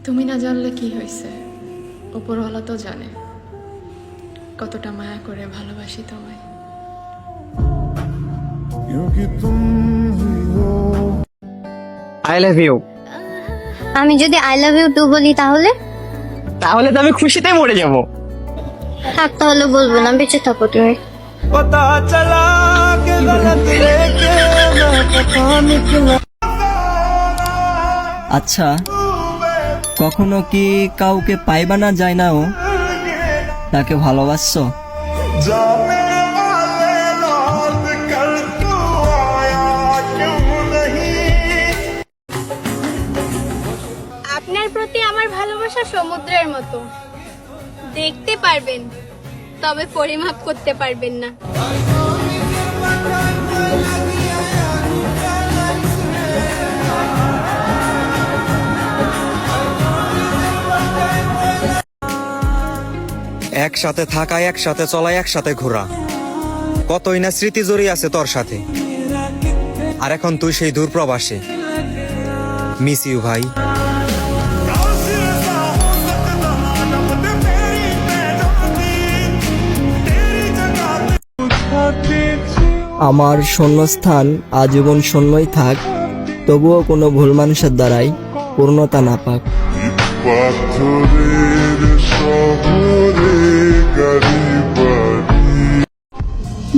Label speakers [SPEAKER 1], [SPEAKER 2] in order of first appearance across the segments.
[SPEAKER 1] তুমি না জানলে কি হয়েছে, উপরওয়ালা তো জানে কতটা মায়া করে ভালোবাসি তোমায়।
[SPEAKER 2] I love you.
[SPEAKER 3] আমি যদি আই লাভ ইউ টু বলি তাহলে?
[SPEAKER 2] তাহলে তো আমি খুশিতে মরে যাব।
[SPEAKER 3] থাক, তাহলে বলবো না, বেঁচে থাকো তুমি।
[SPEAKER 4] আচ্ছা, কখনো কি কাউকে পাইবা না যায় না ও তাকে ভালোবাসছো?
[SPEAKER 5] আপনার প্রতি আমার ভালোবাসা সমুদ্রের মতো, দেখতে পারবেন তবে পরিমাপ করতে পারবেন না।
[SPEAKER 6] একসাথে থাকা, একসাথে চলা, একসাথে ঘোরা, কতই না স্মৃতি জড়িয়ে আছে তোর সাথে। আর এখন তুই সেই দূর প্রবাসে। মিস ইউ ভাই।
[SPEAKER 4] আমার শূন্যস্থান আজীবন শূন্যই থাক, তবুও কোনো ভুল মানুষের দ্বারাই পূর্ণতা না পাক।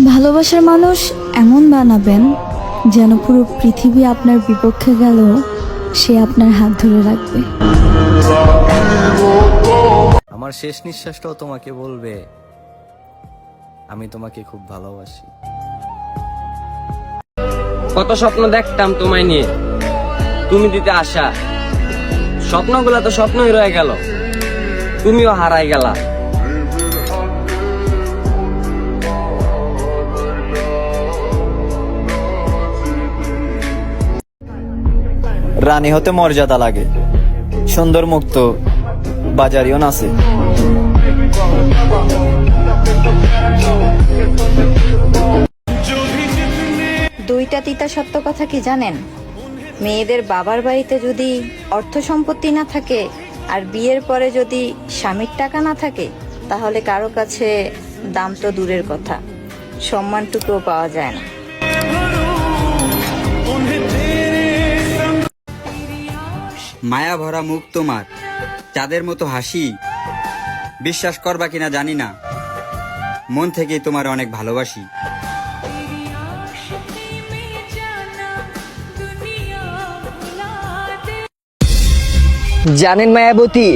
[SPEAKER 7] ভালোবাসার মানুষ এমন বানাবেন যেন পুরো পৃথিবী আপনার বিপক্ষে গেলেও সে আপনার হাত ধরে রাখবে।
[SPEAKER 4] আমার শেষ নিঃশ্বাসটাও তোমাকে বলবে আমি তোমাকে খুব ভালোবাসি।
[SPEAKER 2] কত স্বপ্ন দেখতাম তোমায় নিয়ে, তুমি দিতে আশা, স্বপ্নগুলো তো স্বপ্নই রয়ে গেল, তুমিও হারাই গেলা।
[SPEAKER 8] রানী হতে মর্যাদা লাগে, সুন্দর মুক্ত বাজারিও নাচে।
[SPEAKER 9] দুইটা তিতা সত্য কথা কি জানেন? মেয়েদের বাবার বাড়িতে যদি অর্থ সম্পত্তি না থাকে আর বিয়ের পরে যদি স্বামীর টাকা না থাকে, তাহলে কারো কাছে দাম তো দূরের কথা, সম্মানটুকুও পাওয়া যায় না।
[SPEAKER 8] মায়া ভরা মুখ তোমার, চাঁদের মতো হাসি, বিশ্বাস করবা কিনা জানি না, মন থেকেই তোমার অনেক ভালোবাসি।
[SPEAKER 2] জানেন মায়াবতী,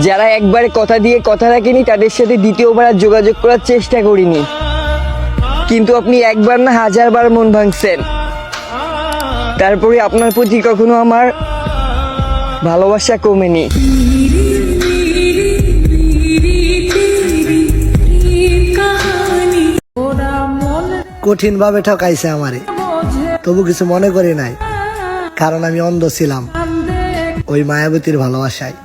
[SPEAKER 2] যারা একবারে কথা দিয়ে কথা রাখেনি তাদের সাথে দ্বিতীয়বার আর যোগাযোগ করার চেষ্টা করিনি, কিন্তু আপনি একবার না হাজারবার মন ভাঙছেন, তারপরে আপনার প্রতি কখনো আমার ভালোবাসা কমেনি।
[SPEAKER 10] কঠিন ভাবে ঠকাইছে আমারে, তবু কিছু মনে করি নাই, কারণ আমি অন্ধ ছিলাম ওই মায়াবতীর ভালোবাসায়।